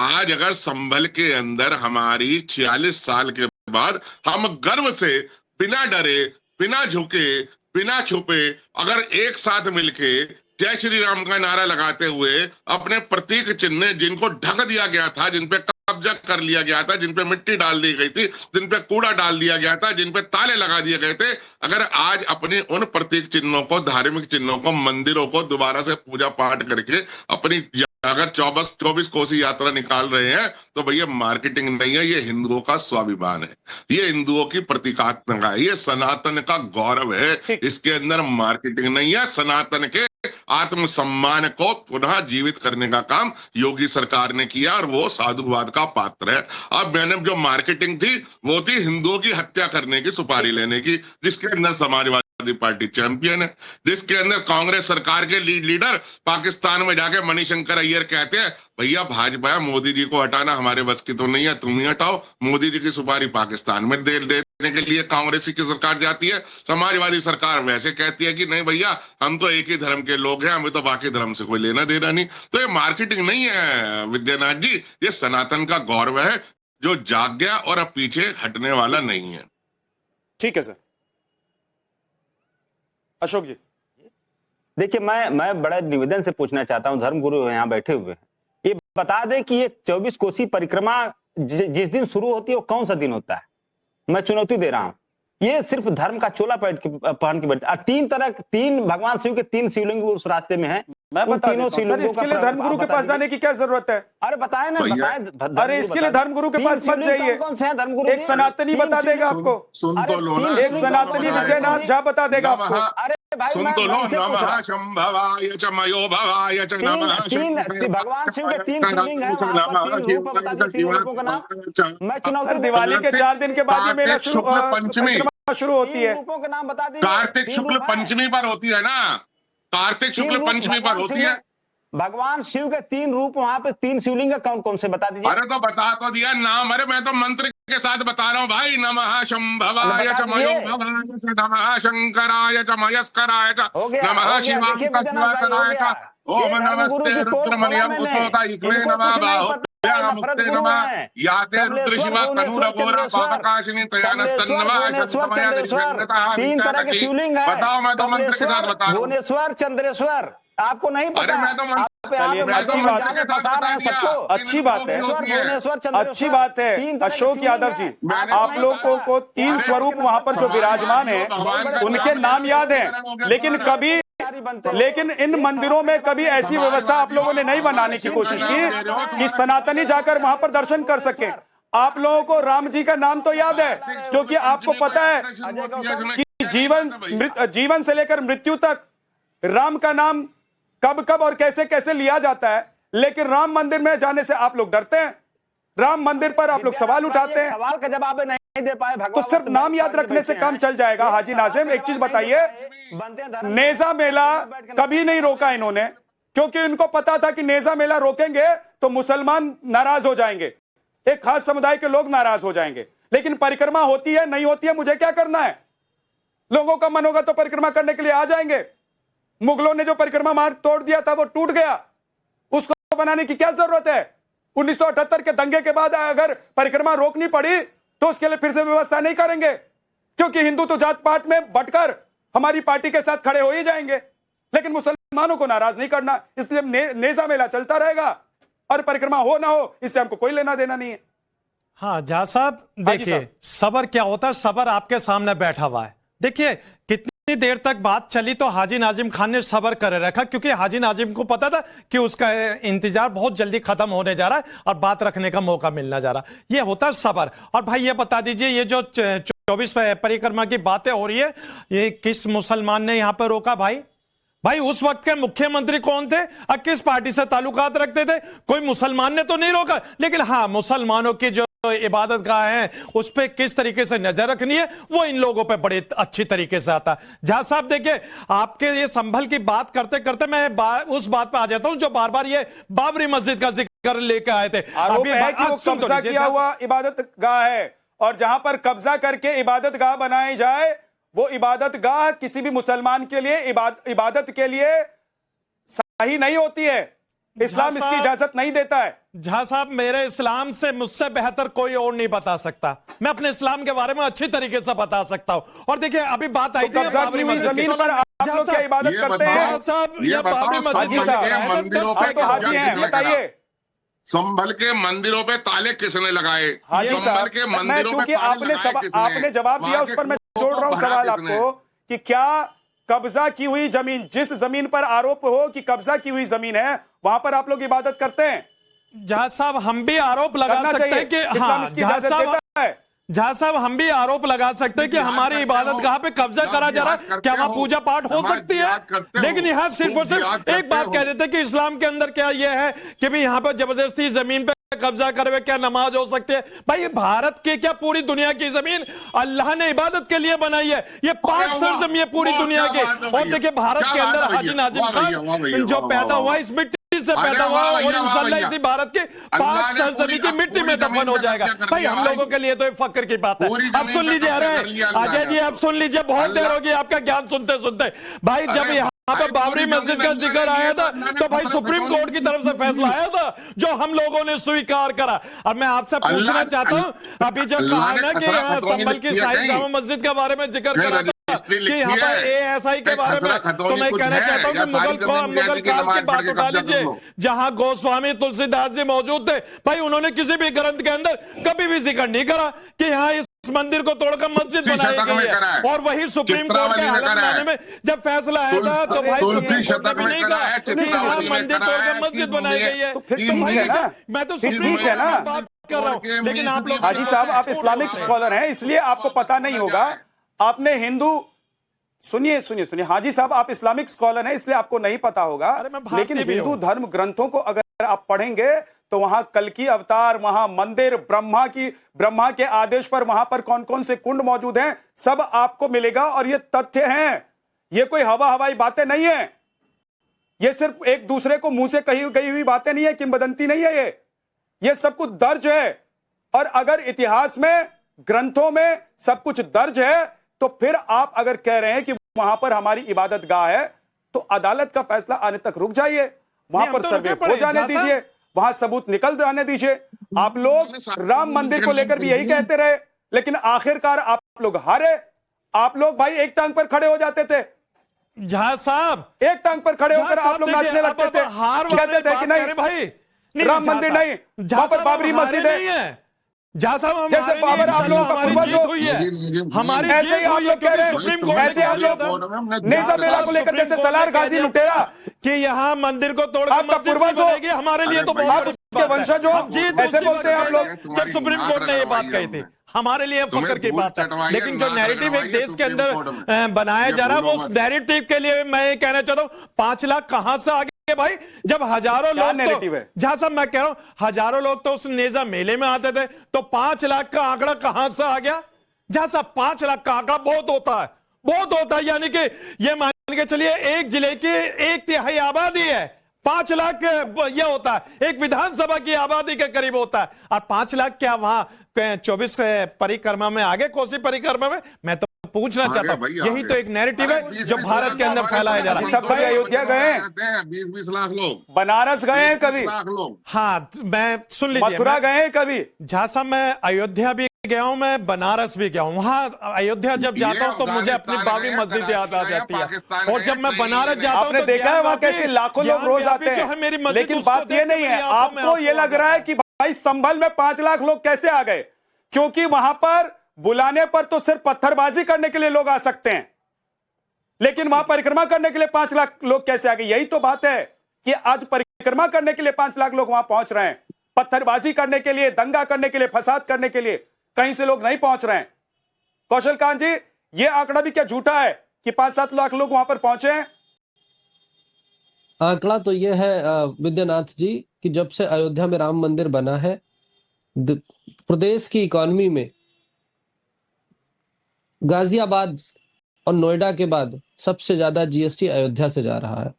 आज अगर संभल के अंदर हमारी 46 साल के बाद हम गर्व से, बिना डरे, बिना झुके, बिना छुपे, अगर एक साथ मिलके जय श्री राम का नारा लगाते हुए अपने प्रतीक चिन्ह जिनको ढक दिया गया था, जिन पे कब्जा कर लिया गया था, जिन पे मिट्टी डाल दी गई थी, जिन पे कूड़ा डाल दिया गया था, जिन पे ताले लगा दिए गए थे, अगर आज अपने उन प्रतीक चिन्हों को, धार्मिक चिन्हों को, मंदिरों को दोबारा से पूजा पाठ करके अपनी अगर 24 कोसी यात्रा निकाल रहे हैं, तो भैया मार्केटिंग नहीं है, ये हिंदुओं का स्वाभिमान है, ये हिंदुओं की प्रतीकात्मक है, ये सनातन का गौरव है। इसके अंदर मार्केटिंग नहीं है। सनातन के आत्मसम्मान को पुनः जीवित करने का काम योगी सरकार ने किया और वो साधुवाद का पात्र है। अब मैंने जो मार्केटिंग थी वो थी हिंदुओं की हत्या करने की, सुपारी लेने की, जिसके अंदर समाजवादी पार्टी चैंपियन है, जिसके अंदर कांग्रेस सरकार के लीडर पाकिस्तान में जाके मणिशंकर अय्यर कहते हैं, भैया भाजपा मोदी जी को हटाना हमारे बस की तो नहीं है, तुम ही हटाओ। मोदी जी की सुपारी पाकिस्तान में देने के लिए कांग्रेस की सरकार जाती है। समाजवादी सरकार वैसे कहती है कि नहीं भैया, हम तो एक ही धर्म के लोग हैं, हमें तो बाकी धर्म से कोई लेना देना नहीं। तो ये मार्केटिंग नहीं है विद्यानाथ जी, ये सनातन का गौरव है जो जाग गया और अब पीछे हटने वाला नहीं है। ठीक है सर। अशोक जी, देखिए मैं बड़ा निवेदन से पूछना चाहता हूं, धर्मगुरु यहाँ बैठे हुए हैं, ये बता दें कि ये 24 कोसी परिक्रमा जिस दिन शुरू होती है वो कौन सा दिन होता है? मैं चुनौती दे रहा हूं। ये सिर्फ धर्म का चोला पहन के बैठते, तीन भगवान शिव के 3 शिवलिंग उस रास्ते में हैं। मैं बता देता हूं सर, इसके लिए धर्मगुरु के पास जाने की क्या जरूरत है? अरे बताए ना, बताए। अरे इसके लिए धर्मगुरु के पास मत जाइए, कौन से हैं धर्मगुरु? एक सनातनी बता देगा आपको। सुन तो लो ना, एक सनातनी विद्यानाथ झा बता देगा आपको। अरे भाई सुन तो लो, नमः शंभवाय च मयो भवाय च नमः भगवान शिव के 3 शिवलिंग हैं, मैं चुनौती। दिवाली के 4 दिन के बाद में मेला शुरू होती है। रूपों के नाम बता दीजिए। कार्तिक शुक्ल पंचमी पर होती है ना, कार्तिक शुक्ल पंचमी पर होती है। भगवान शिव के 3 रूप, वहां पे 3 शिवलिंग है, कौन कौन से बता दीजिए। अरे तो बता तो दिया नाम, अरे मैं तो मंत्र के साथ बता रहा हूँ भाई। नमः शंभवाय च मयो भवाय च नमः शंकराय च मयस्कराय च नमः शिवाय च शिवाकराय च ओम नमस्ते रुद्रमनियम उत्सोता इक्ले नमः बाहो मुक्ते नमः याते रुद्र शिवा तनुरघोरा पादकाशिनी तयानस्तन्नमः शक्तमया 3 तरह के शिवलिंग है। बताओ, मैं तो मंत्र के साथ बता रहा हूँ। भुवनेश्वर, चंद्रेश्वर, आपको नहीं पता? अरे मैं तो अच्छी बात है, अच्छी बात है, अच्छी बात है। अशोक यादव जी, आप लोगों को 3 स्वरूप वहां पर जो विराजमान है उनके नाम याद है, लेकिन इन मंदिरों में कभी ऐसी व्यवस्था आप लोगों ने नहीं बनाने की कोशिश की कि सनातनी जाकर वहां पर दर्शन कर सके। आप लोगों को राम जी का नाम तो याद है, क्योंकि आपको पता है कि जीवन से लेकर मृत्यु तक राम का नाम कब कब और कैसे कैसे लिया जाता है, लेकिन राम मंदिर में जाने से आप लोग डरते हैं। राम मंदिर पर आप लोग सवाल उठाते हैं। सवाल का जवाब नहीं दे पाए तो सिर्फ नाम याद रखने से काम चल जाएगा? हाजी नाजिम, एक चीज बताइए, नेजा मेला कभी नहीं रोका इन्होंने, क्योंकि इनको पता था कि नेजा मेला रोकेंगे तो मुसलमान नाराज हो जाएंगे, एक खास समुदाय के लोग नाराज हो जाएंगे। लेकिन परिक्रमा होती है नहीं होती है, मुझे क्या करना है? लोगों का मन होगा तो परिक्रमा करने के लिए आ जाएंगे। मुगलों ने जो परिक्रमा मार्ग तोड़ दिया था वो टूट गया, उसको बनाने की क्या जरूरत है? 1978 के दंगे के बाद अगर परिक्रमा रोकनी पड़ी तो उसके लिए फिर से व्यवस्था नहीं करेंगे, क्योंकि हिंदू तो जात पात में बटकर हमारी पार्टी के साथ खड़े हो ही जाएंगे, लेकिन मुसलमानों को नाराज नहीं करना। इसलिए नेजा मेला चलता रहेगा और परिक्रमा हो ना हो इससे हमको कोई लेना देना नहीं है। हाँ झा साहब, देखिए सबर क्या होता है, सबर आपके सामने बैठा हुआ है। देखिए कितनी देर तक बात चली तो हाजी नाजिम खान ने सबर करे रखा, क्योंकि हाजी नाजिम को पता था कि उसका इंतजार बहुत जल्दी खत्म होने जा रहा है और बात रखने का मौका मिलना जा रहा है। ये होता है सबर। और भाई ये बता दीजिए, ये जो 24 परिक्रमा की बातें हो रही है, ये किस मुसलमान ने यहां पर रोका? भाई उस वक्त के मुख्यमंत्री कौन थे और किस पार्टी से ताल्लुकात रखते थे? कोई मुसलमान ने तो नहीं रोका, लेकिन हाँ मुसलमानों की जो इबादत गाह है उस पे किस तरीके से नजर रखनी है वो इन लोगों पे बड़े अच्छी तरीके से आता है। झा साहब देखिए, आपके ये संभल की बात करते करते मैं उस बात पे आ जाता हूं जो बार बार ये बाबरी मस्जिद का जिक्र लेकर आए थे। आरोप है कि वो कब्जा किया हुआ इबादत गाह है, और जहां पर कब्जा करके इबादत गाह बनाई जाए वो इबादत गाह किसी भी मुसलमान के लिए इबादत के लिए सही नहीं होती है। इस्लाम इसकी इजाजत नहीं देता है। झा साहब, मेरे इस्लाम से मुझसे बेहतर कोई और नहीं बता सकता। मैं अपने इस्लाम के बारे में अच्छी तरीके से बता सकता हूं। और देखिए अभी बात आई थी बाबरी मस्जिद जमीन पर आप लोग क्या इबादत करते हैं? साहब ये बाबरी मस्जिद हाजी हैं, बताइए संभल के मंदिरों पे ताले किसने लगाए? संभल के मंदिरों पे आपने जवाब दिया, उस पर मैं जोड़ रहा हूं सवाल आपको कि क्या कब्जा की हुई जमीन, जिस जमीन पर आरोप हो कि कब्जा की हुई जमीन है, वहां पर आप लोग इबादत करते हैं? जहां साहब हम भी आरोप लगा सकते हैं कि हाँ, जहां साहब हम भी आरोप लगा सकते हैं कि हमारी इबादत गाह पे कब्जा करा जा रहा है, क्या वहां पूजा पाठ हो सकती है? लेकिन यहाँ सिर्फ और सिर्फ एक बात कह देते हैं कि इस्लाम के अंदर क्या यह है कि भाई यहाँ पर जबरदस्ती जमीन पे कब्जा करे क्या नमाज हो सकती है? भाई भारत की क्या पूरी दुनिया की जमीन अल्लाह ने इबादत के लिए बनाई है। ये पाक सरजमीन है पूरी दुनिया की। और देखिए भारत के अंदर हाजी नाजिम खान जो पैदा हुआ इस मिट्टी से पैदा हुआ और इंशाल्लाह इसी भारत के पाक सरजमीन की मिट्टी में दफन हो जाएगा। भाई हम लोगों के लिए तो ये फक्र की बात है। अब सुन लीजिए, अरे अजय जी अब सुन लीजिए, बहुत देर होगी आपका ज्ञान सुनते सुनते। भाई जब यहाँ पर बाबरी मस्जिद का जिक्र आया था तो भाई सुप्रीम कोर्ट की तरफ से फैसला आया था जो हम लोगों ने स्वीकार करा। अब मैं आपसे पूछना चाहता हूं, अभी जब कहा ना कि संभल की शाही जामा मस्जिद के बारे में जिक्र करा कि यहाँ पर ASI के बारे में, तो मैं कहना चाहता हूँ कि मुगल काल की बात उठा लीजिए, जहां गोस्वामी तुलसीदास जी मौजूद थे, भाई उन्होंने किसी भी ग्रंथ के अंदर कभी भी जिक्र नहीं करा कि यहाँ इस मंदिर को तोड़कर मस्जिद बनाई गई है। और वही सुप्रीम कोर्ट के हलफनामे में जब फैसला आया था तो भाई सुप्रीम कोर्ट ने भी नहीं कहा कि यहाँ मंदिर तोड़कर मस्जिद बनाई गई है। मैं तो सुप्रीम कोर्ट की बात कर रहा हूँ, लेकिन आप लोग हाजी साहब आप इस्लामिक स्कॉलर हैं इसलिए आपको पता नहीं होगा। आपने हिंदू सुनिए हाजी साहब आप इस्लामिक स्कॉलर हैं इसलिए आपको नहीं पता होगा, लेकिन हिंदू धर्म ग्रंथों को अगर आप पढ़ेंगे तो वहां कल की अवतार, वहां मंदिर, ब्रह्मा के आदेश पर वहां पर कौन कौन से कुंड मौजूद हैं सब आपको मिलेगा। और ये तथ्य हैं, ये कोई हवाई बातें नहीं है, ये सिर्फ एक दूसरे को मुंह से कही हुई बातें नहीं है, किंवदंती नहीं है, ये सब कुछ दर्ज है। और अगर इतिहास में ग्रंथों में सब कुछ दर्ज है तो फिर आप अगर कह रहे हैं कि वहां पर हमारी इबादत गाह है तो अदालत का फैसला आने तक रुक जाइए, वहां पर सर्वे हो जाने दीजिए, वहां सबूत निकल जाने दीजिए। आप लोग राम मंदिर को लेकर भी यही कहते रहे, लेकिन आखिरकार आप लोग हारे। आप लोग भाई एक टांग पर खड़े हो जाते थे, झा साहब एक टांग पर खड़े होकर आप लोग नाचने लगते थे, कहते थे कि नहीं भाई राम मंदिर नहीं, वहां पर बाबरी मस्जिद है, जैसे बाबर आप लोगों का पूर्वज हुई है, हमारी ऐसे ही आप लोग कह रहे हैं, ऐसे आप लोग नेजा मेला को लेकर जैसे सलार गाजी लुटेरा कि यहाँ मंदिर को तोड़ आपका पूर्वज हो, हमारे लिए तो बहुत उसके वंशज हो, ऐसे बोलते हैं आप लोग। जब सुप्रीम कोर्ट ने ये बात कही थी हमारे लिए फख्र की बात है, लेकिन जो नैरेटिव एक देश के अंदर बनाया जा रहा है वो उस नैरेटिव के लिए मैं ये कहना चाहता हूँ 5 लाख कहां से आ गए भाई, जब हजारों लोग नैरेटिव है जहां साहब मैं कह रहा हूं हजारों लोग तो उस नेजा मेले में आते थे, तो 5 लाख का आंकड़ा कहां से आ गया? जहां साहब 5 लाख का आंकड़ा बहुत होता है, यानी कि ये मान के चलिए एक जिले की 1/3 आबादी है, 5 लाख ये होता है, एक विधानसभा की आबादी के करीब होता है। और 5 लाख क्या वहां 24 परिक्रमा में आगे, कोसी परिक्रमा में? मैं तो पूछना चाहता हूं, यही तो एक नैरेटिव है जो भारत के अंदर फैलाया जा रहा है। सब अयोध्या गए, 20-20 लाख लोग बनारस गए कभी, हाँ मैं सुन लीजिए, मथुरा गए कभी, जहां साहब मैं अयोध्या भी गया हूं, मैं बनारस भी गया हूं। वहां अयोध्या जब जाता हूं तो मुझे अपनी बाबरी मस्जिद याद आ जाती है, और जब मैं बनारस जाता हूं आपने देखा है वहां कैसे लाखों लोग रोज आते हैं, लेकिन बात ये नहीं है। आपको ये लग रहा है कि भाई संभल में 5 लाख लोग कैसे आ गए, क्योंकि वहां पर बुलाने पर तो सिर्फ पत्थरबाजी करने के लिए लोग आ सकते हैं, लेकिन वहां परिक्रमा करने के लिए 5 लाख लोग कैसे आ गए? यही तो बात है कि आज परिक्रमा करने के लिए 5 लाख लोग वहां पहुंच रहे हैं, पत्थरबाजी करने के लिए, दंगा करने के लिए, फसाद करने के लिए कहीं से लोग नहीं पहुंच रहे हैं। कौशल कांत जी, ये आंकड़ा भी क्या झूठा है कि 5-7 लाख लोग वहां पर पहुंचे हैं? आंकड़ा तो यह है विद्यानाथ जी कि जब से अयोध्या में राम मंदिर बना है, प्रदेश की इकोनॉमी में गाजियाबाद और नोएडा के बाद सबसे ज्यादा जीएसटी अयोध्या से जा रहा है।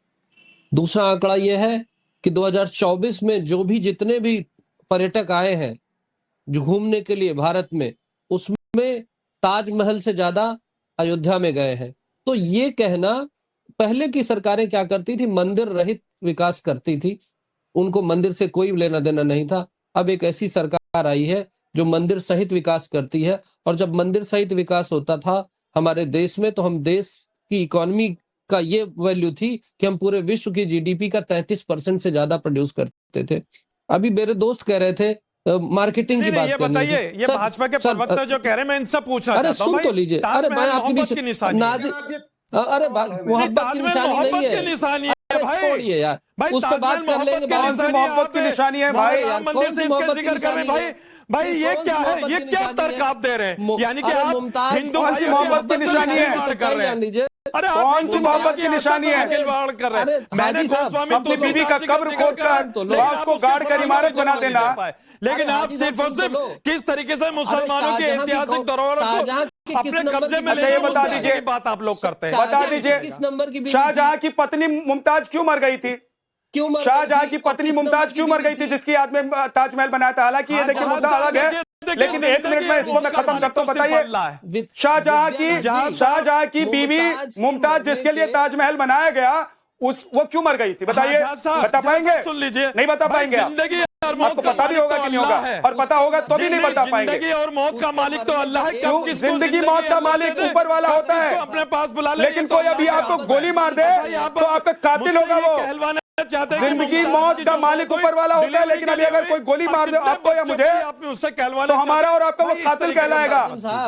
दूसरा आंकड़ा यह है कि 2024 में जो भी जितने भी पर्यटक आए हैं जो घूमने के लिए भारत में, उसमें ताजमहल से ज्यादा अयोध्या में गए हैं। तो ये कहना, पहले की सरकारें क्या करती थी, मंदिर रहित विकास करती थी, उनको मंदिर से कोई लेना देना नहीं था। अब एक ऐसी सरकार आई है जो मंदिर सहित विकास करती है, और जब मंदिर सहित विकास होता था हमारे देश में, तो हम देश की इकोनॉमी का ये वैल्यू थी कि हम पूरे विश्व की जीडीपी का 33% से ज्यादा प्रोड्यूस करते थे। अभी मेरे दोस्त कह रहे थे मार्केटिंग की बात करनी है। ये भाजपा के प्रवक्ता जो कह रहे हैं, मैं इनसे पूछना चाहता हूं। अरे सुन तो लीजिए, अरे मैं आपके बीच अरे मोहब्बत की निशानी है, छोड़िए यार, उस पर बात कर लेंगे। कौन सी मोहब्बत की निशानी है भाई? मंदिर से इसका जिक्र कर रहे हैं भाई, ये क्या है, ये क्या तर्क आप दे रे हैं? यानी कि आप हिंदू कौन सी मोहब्बत की निशानी है? कर रहे हैं, अरे कौन सी मोहब्बत की निशानी है? कर रहे हैं, मैंने अपनी बीवी का कब्र खोदकर उसको गाड़ कर इमारत बना देना, लेकिन आप सिर्फ और सिर्फ किस तरीके से मुसलमानों के ऐतिहासिक धरोहर को अपने कब्जे में लेने, बता दीजिए, बात आप लोग करते हैं। बता दीजिए, किस नंबर की शाहजहां की पत्नी मुमताज क्यों मर गई थी? शाहजहां की पत्नी मुमताज क्यों मर गई थी, जिसकी याद में ताजमहल बनाया था? हालांकि ये देखिए मुद्दा अलग है, लेकिन 1 मिनट में इसको मैं खत्म करता हूं। बताइए, शाहजहां की बीवी मुमताज जिसके लिए ताजमहल बनाया गया, वो क्यों मर गई थी? बताइए, बता पाएंगे? सुन लीजिए, नहीं बता पाएंगे? आपको पता भी होगा कि नहीं होगा, और पता होगा तो भी नहीं बता पाएंगे। जिंदगी और मौत का मालिक तो अल्लाह है। क्यों? जिंदगी मौत का मालिक ऊपर वाला होता है, अपने पास बुला ले। लेकिन कोई अभी आपको गोली मार दे तो आपका कातिल होगा वो। जिंदगी मौत का मालिक ऊपर वाला होता है, लेकिन अभी अगर कोई गोली मार दे आपको या मुझे तो हमारा और आपका वो कातिल कहलाएगा।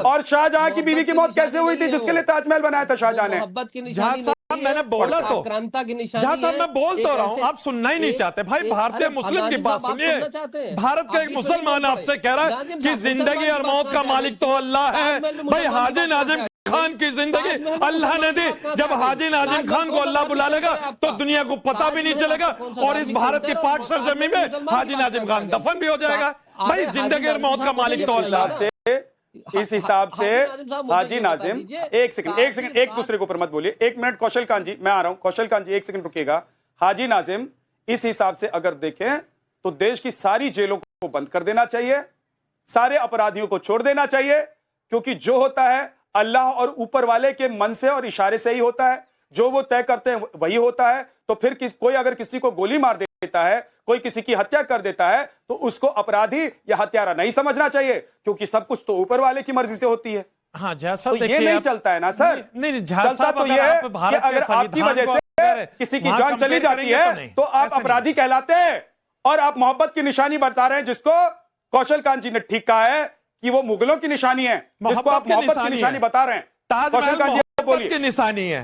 और शाहजहां की बीवी की मौत कैसे हुई थी, जिसके लिए ताजमहल बनाया था शाहजहां ने? मैंने बोला तो क्रांता की निशानी जहां साहब मैं बोल तो रहा हूं, आप सुनना ही नहीं चाहते। भाई भारतीय मुस्लिम की बात सुनिए। भारत का एक मुसलमान आपसे कह रहा है कि जिंदगी और मौत का मालिक तो अल्लाह है। भाई हाजी नाजिम खान की जिंदगी अल्लाह ने दी। जब हाजी नाजिम खान को अल्लाह बुला लेगा तो दुनिया को पता भी नहीं चलेगा, और इस भारत की पाक सरजमीन में हाजी नाजिम खान दफन भी हो जाएगा। भाई जिंदगी और मौत का मालिक तो अल्लाह से। इस हिसाब से हाजी नाजिम, एक सेकंड, एक दूसरे के ऊपर मत बोलिए। 1 मिनट कौशल कांत जी, मैं आ रहा हूं। कौशल कांत जी 1 सेकंड रुकिएगा। हाजी नाजिम, इस हिसाब से अगर देखें तो देश की सारी जेलों को बंद कर देना चाहिए, सारे अपराधियों को छोड़ देना चाहिए, क्योंकि जो होता है अल्लाह और ऊपर वाले के मन से और इशारे से ही होता है। जो वो तय करते हैं वही होता है। तो फिर कोई अगर किसी को गोली मार देता है, कोई किसी की हत्या कर देता है, तो उसको अपराधी या हत्यारा नहीं समझना चाहिए, क्योंकि सब कुछ तो ऊपर वाले की मर्जी से होती है। हाँ जैसा तो ये नहीं चलता है ना सर। नहीं चलता तो ये है कि अगर आपकी वजह से किसी की जान चली जाती है तो आप अपराधी कहलाते हैं, और आप मोहब्बत की निशानी बता रहे हैं, जिसको कौशल कांत जी ने ठीक कहा है कि वो मुगलों की निशानी है, जिसको आप मोहब्बत की निशानी बता रहे हैं। कौशल कांत जी बोलिए। की निशानी है।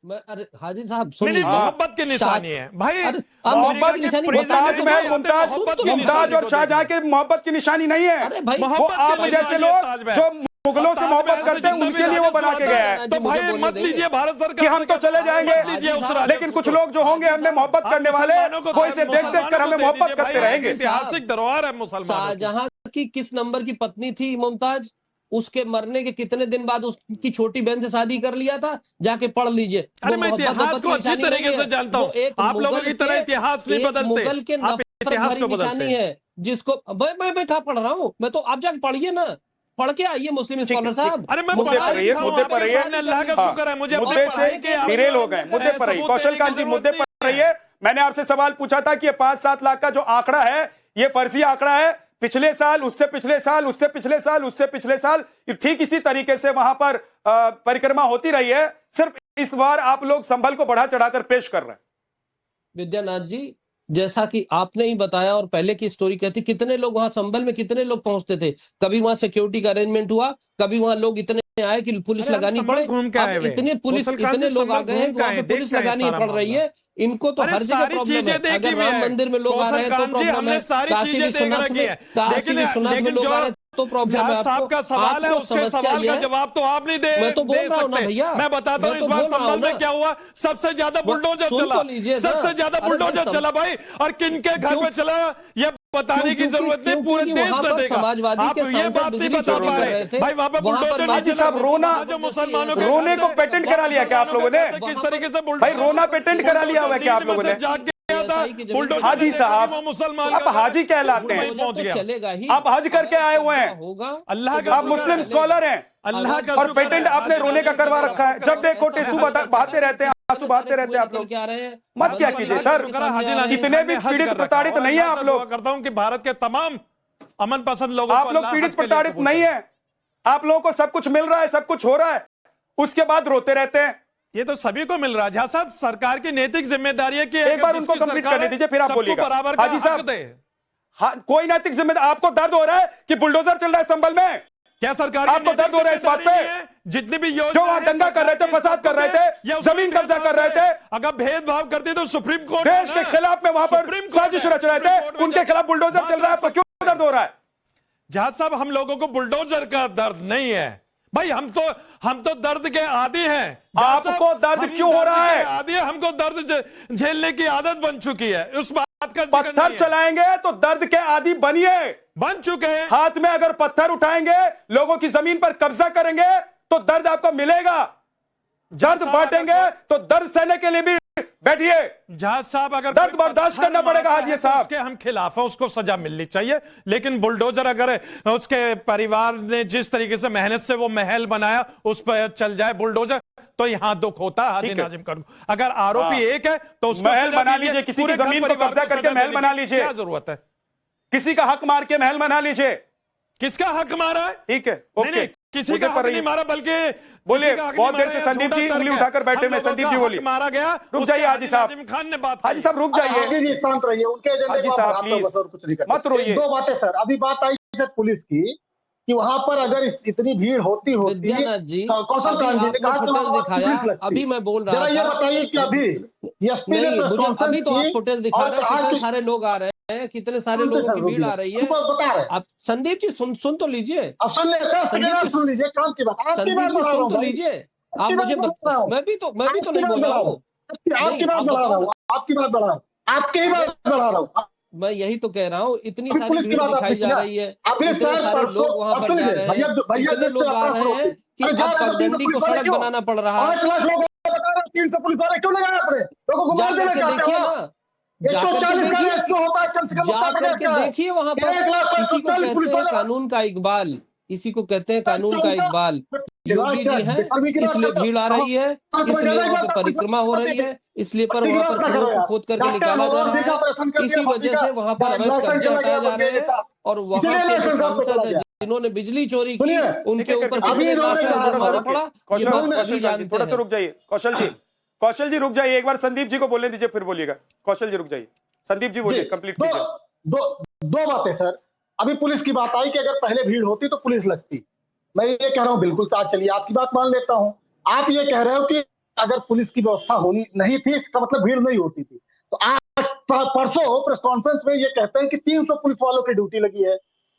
अरे हाजी साहब सुनिए, मोहब्बत की निशानी है भाई। मोहब्बत की निशानी मुमताज और शाहजहां के मोहब्बत की निशानी नहीं है। अरे भाई वो आप जैसे लोग जो मुगलों से मोहब्बत करते हैं उनके लिए वो बना के गया है। तो भाई मत लीजिए भारत सरकार कि हम तो चले जाएंगे, लेकिन कुछ लोग जो होंगे हमने मोहब्बत करने वाले, वो इसे देख देख कर हमें मोहब्बत करते रहेंगे। ऐतिहासिक धरोहर है मुसलमान। शाहजहां की किस नंबर की पत्नी थी मुमताज? उसके मरने के कितने दिन बाद उसकी छोटी बहन से शादी कर लिया था, जाके पढ़ लीजिए। अरे मैं इतिहास को अच्छी तरीके से जानता हूँ, आप लोगों की तरह इतिहास नहीं बदलते। मुगल के नफरत भरी निशानी है, जिसको मैं कहा पढ़ रहा हूँ, मैं तो आप जाके पढ़िए ना, पढ़ के आइए मुस्लिम स्कॉलर साहब। अरे मैं मुद्दे पर रहिए, मुद्दे पर रहिए। अल्लाह का शुक्र है मुझे मुद्दे से डिरेल हो गए। मुद्दे पर रहिए कौशल कांत जी, मुद्दे पर रहिए। मैंने आपसे सवाल पूछा था कि ये 5-7 लाख का जो आंकड़ा है ये फर्जी आंकड़ा है। पिछले साल, उससे पिछले साल, उससे पिछले साल, उससे पिछले साल ठीक इसी तरीके से वहां पर परिक्रमा होती रही है। सिर्फ इस बार आप लोग संभल को बढ़ा चढ़ाकर पेश कर रहे हैं। विद्यानाथ जी, जैसा कि आपने ही बताया और पहले की स्टोरी कहती, कितने लोग वहां संभल में कितने लोग पहुंचते थे। कभी वहां सिक्योरिटी का अरेंजमेंट हुआ, कभी वहां लोग इतने आए कि पुलिस लगानी पड़े। अब इतने लोग आ गए हैं, वहां पे पुलिस लगानी पड़ रही है। इनको तो हर जगह प्रॉब्लम है। अगर राम मंदिर में लोग आ रहे हैं तो प्रॉब्लम है, काशी विश्वनाथ में लोग आ रहे हैं तो प्रॉब्लम है। साहब का सवाल है, उसके सवाल का जवाब तो आप नहीं दे। मैं तो बोल रहा हूँ ना भैया, मैं बताता हूँ इस बार संभल में क्या हुआ। सबसे ज्यादा बुलडोजर चला, सबसे ज्यादा बुलडोजर चला भाई, और किनके घर पे चला ये बताने की जरूरत नहीं, पूरे देश में देखा। समाजवादी आप ये बात नहीं बता पा रहे भाई, वहां पर बुलडोजर हाजी साहब रोना, जो मुसलमानों रोने को पेटेंट करा लिया क्या आप लोगों ने? किस तरीके से भाई रोना पेटेंट करा लिया हुआ क्या आप लोगों ने? हाजी साहब मुसलमान आप हाजी कहलाते हैं, चलेगा ही। आप हज करके आए हुए हैं, होगा अल्लाह का, आप मुस्लिम स्कॉलर हैं, अल्लाह का, और पेटेंट आपने रोने का करवा रखा है। जब देखो टिश्यू बहाते रहते हैं, आंसू बहाते रहते हैं आप लोग। मत क्या कीजिए सर, इतने भी पीड़ित प्रताड़ित नहीं है आप लोग। करता हूं कि भारत के तमाम अमन पसंद लोगों, आप लोग पीड़ित प्रताड़ित नहीं है। आप लोगों को सब कुछ मिल रहा है, सब कुछ हो रहा है, उसके बाद रोते रहते हैं। ये तो सभी को मिल रहा है। जहां साहब सरकार की नैतिक जिम्मेदारी है कि एक बार उनको कंप्लीट करने दीजिए, फिर आप बोलिएगा। बराबर हाजी साहब, कोई नैतिक जिम्मेदारी? आपको दर्द हो रहा है कि बुलडोजर चल रहा है संभल में? क्या सरकार आपको दर्द हो रहा है इस बात पे? जितने भी जो वहां दंगा कर रहे थे, फसाद कर रहे थे, जमीन कब्जा कर रहे थे, अगर भेदभाव करते तो सुप्रीम कोर्ट देश के खिलाफ में वहां पर साजिश रच रहे थे, उनके खिलाफ बुलडोजर चल रहा है, आपको क्यों दर्द हो रहा है? जहां साहब हम लोगों को बुलडोजर का दर्द नहीं है भाई, हम तो दर्द के आदी हैं। आपको दर्द क्यों हो रहा है? आदी है, हमको दर्द झेलने की आदत बन चुकी है। उस बात का पत्थर चलाएंगे तो दर्द के आदी बनिए, बन चुके हैं। हाथ में अगर पत्थर उठाएंगे, लोगों की जमीन पर कब्जा करेंगे तो दर्द आपको मिलेगा। दर्द बांटेंगे तो दर्द सहने के लिए भी बैठिए। जहाज साहब अगर दर्द बर्दाश्त करना पड़ेगा हाजी साहब, उसके हम खिलाफ है, उसको सजा मिलनी चाहिए। लेकिन बुलडोजर अगर उसके परिवार ने जिस तरीके से मेहनत से वो महल बनाया उस पर चल जाए बुलडोजर, तो यहां दुख होता है हाजी नाजिम खान को। अगर आरोपी एक है तो उसको महल बना लीजिए, किसी की जमीन पर कब्जा करके महल बना लीजिए, क्या जरूरत है? किसी का हक मार के महल बना लीजिए। किसका हक मारा है? ठीक है, ओके, किसी का हक नहीं मारा, बल्कि बोलिए। बहुत देर से संदीप जी उंगली उठाकर बैठे में, संदीप जी बोलिए। मारा गया। रुक जाइए हाजी साहब, खान ने बात, हाजी साहब रुक जाइए, हाजी जी शांत रहिए, उनके एजेंडे हाजी को साहब आप प्लीज बस और कुछ नहीं करते। मत रोइए। दो बातें सर, अभी बात आई सर पुलिस की कि वहां पर अगर इतनी भीड़ होती विद्यानाथ जी, कौशल अभी कांत जी ने आपने कहा कि फुटेज वहां दिखाया, पुलिस लगती। अभी मैं बोल रहा जरा ये था, बताइए कि अभी एसपी ने नहीं प्रेस मुझे कॉन्फ्रेंस अभी तो आप की फुटेज दिखा और रहे हैं, कहा कितने कि सारे लोग आ रहे हैं, कितने सारे सुनते लोगों सर, की रुकिए, भीड़ आ रही है। उनको बता रहे हैं। आप संदीप जी सुन तो लीजिए, अब सुन ले सर, संदीप जी सुन लीजिए, काम की बात, आपकी संदीप बात जी बढ़ा रहा सुन हूँ तो भाई। लीजिए। आप आपकी मुझे बात बढ़ा रहा हूँ। मैं भी तो नहीं बोल रहा हूँ, आपकी बात आप बढ़ा रहा बताओ हूँ, आपकी बात बढ़ा रहा हूँ, आपकी ही बात बढ़ा रहा हूँ। मैं यही तो कह रहा हूँ, इतनी अभी सारी पुलिस की भीड़ बात दिखाई आपने जा किया। रही है, अभी इतने सर सारे परसों, लोग वहां अब पर सुन जा लीजिए, रहे हैं, भैया इतने लोग आ रहे हैं कि अब पगडंडी को सड़क बनाना पड़ रहा है। 5 लाख लोग बता रहे 300 पुलिस वाले क्यों लगाए अपने लोगों को मार देना जाकर के चाहते देखिए हो ना, 140 का रेशियो होता है कम से कम उत्तर जाकर प्रदेश के का। देखिए वहां पर। 1,45,000 पुलिस वाले कानून का इकबाल, किसी को कहते हैं कानून का इकबाल। योगी जी हैं, इसलिए भीड़ आ रही है, इसलिए वहां पे परिक्रमा हो रही है, इसलिए पर वहां पर कुओं को खोद करके निकाला जा रहा है, इसी वजह से वहां पर अवैध कब्जे हटाए जा रहे हैं। और वहां के जो सांसद है जिन्होंने बिजली चोरी की, उनके ऊपर कितने लाख का जुर्माना पड़ा, ये बात सभी जानते थोड़ा सा हैं। रुक जाइए कौशल जी रुक जाइए, एक बार संदीप जी को बोलने दीजिए फिर बोलिएगा। कौशल जी रुक जाइए, संदीप जी बोलिए, कंप्लीट कीजिए। दो बातें सर, अभी पुलिस की बात आई कि अगर पहले भीड़ होती तो पुलिस लगती। मैं ये कह रहा हूं बिल्कुल, तो चलिए आपकी बात मान लेता हूं। आप ये कह रहे हो कि अगर पुलिस की व्यवस्था होनी नहीं थी, इसका मतलब भीड़ नहीं होती थी। तो आज परसों प्रेस कॉन्फ्रेंस में ये कहते हैं कि 300 पुलिस वालों की ड्यूटी लगी है।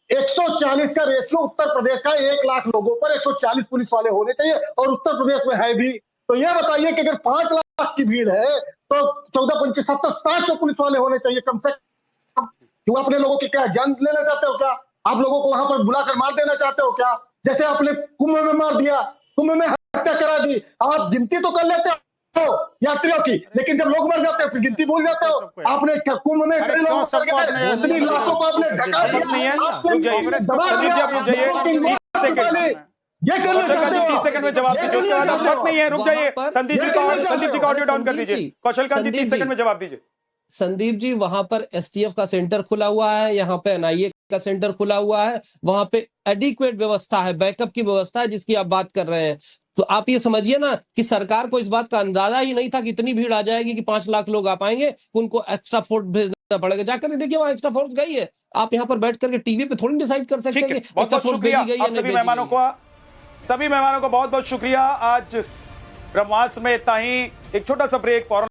140 का रेशियो उत्तर प्रदेश का, 1 लाख लोगों पर 140 पुलिस वाले होने चाहिए, और उत्तर प्रदेश में है भी। तो ये बताइए कि अगर 5 लाख की भीड़ है तो 14, 25, 70, 700 पुलिस वाले होने चाहिए कम से कम। क्यों अपने लोगों की क्या जान लेना चाहते हो क्या? आप लोगों को वहां पर बुलाकर मार देना चाहते हो क्या? जैसे आपने कुंभ में मार दिया, कुंभ में हत्या करा दी। आप गिनती तो कर लेते हो यात्रियों की, लेकिन जब लोग मर जाते हो फिर गिनती भूल जाते हो। आपने कुंभ में इतने लोग मर गए, इतनी लाखों को आपने ढका दिया। ये करना चाहते हो? 30 सेकंड में जवाब दीजिए, उसके बाद आप मत नहीं है, रुक जाइए। संदीप जी का ऑडियो डाउन कर दीजिए। कौशल कांत जी 30 सेकंड में जवाब दीजिए। संदीप जी, वहां पर एसटीएफ का सेंटर खुला हुआ है, यहाँ पे एनआईए का सेंटर खुला हुआ है, वहां पे एडिक्वेट व्यवस्था है, बैकअप की व्यवस्था है जिसकी आप बात कर रहे हैं। तो आप ये समझिए ना कि सरकार को इस बात का अंदाजा ही नहीं था कि इतनी भीड़ आ जाएगी कि 5 लाख लोग आ पाएंगे, उनको एक्स्ट्रा फोर्स भेजना पड़ेगा। जाकर देखिए वहां एक्स्ट्रा फोर्स गई है। आप यहाँ पर बैठ करके टीवी पे थोड़ी डिसाइड कर सकते हैं कि एक्स्ट्रा फोर्स भेजी गई है। सभी मेहमानों को बहुत बहुत शुक्रिया। आज ब्रह्मास्त्र में इतना ही। एक छोटा सा ब्रेक, फौरन